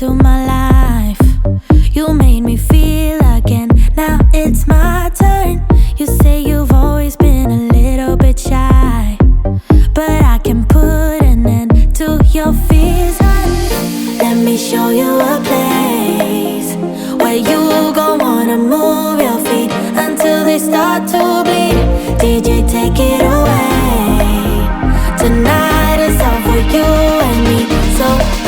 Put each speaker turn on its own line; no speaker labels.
into my life. You made me feel again, now it's my turn. You say you've always been a little bit shy, but I can put an end to your fears. Let me show you a place where you gon' wanna move your feet until they start to bleed. DJ, take it away. Tonight is all for you and me, so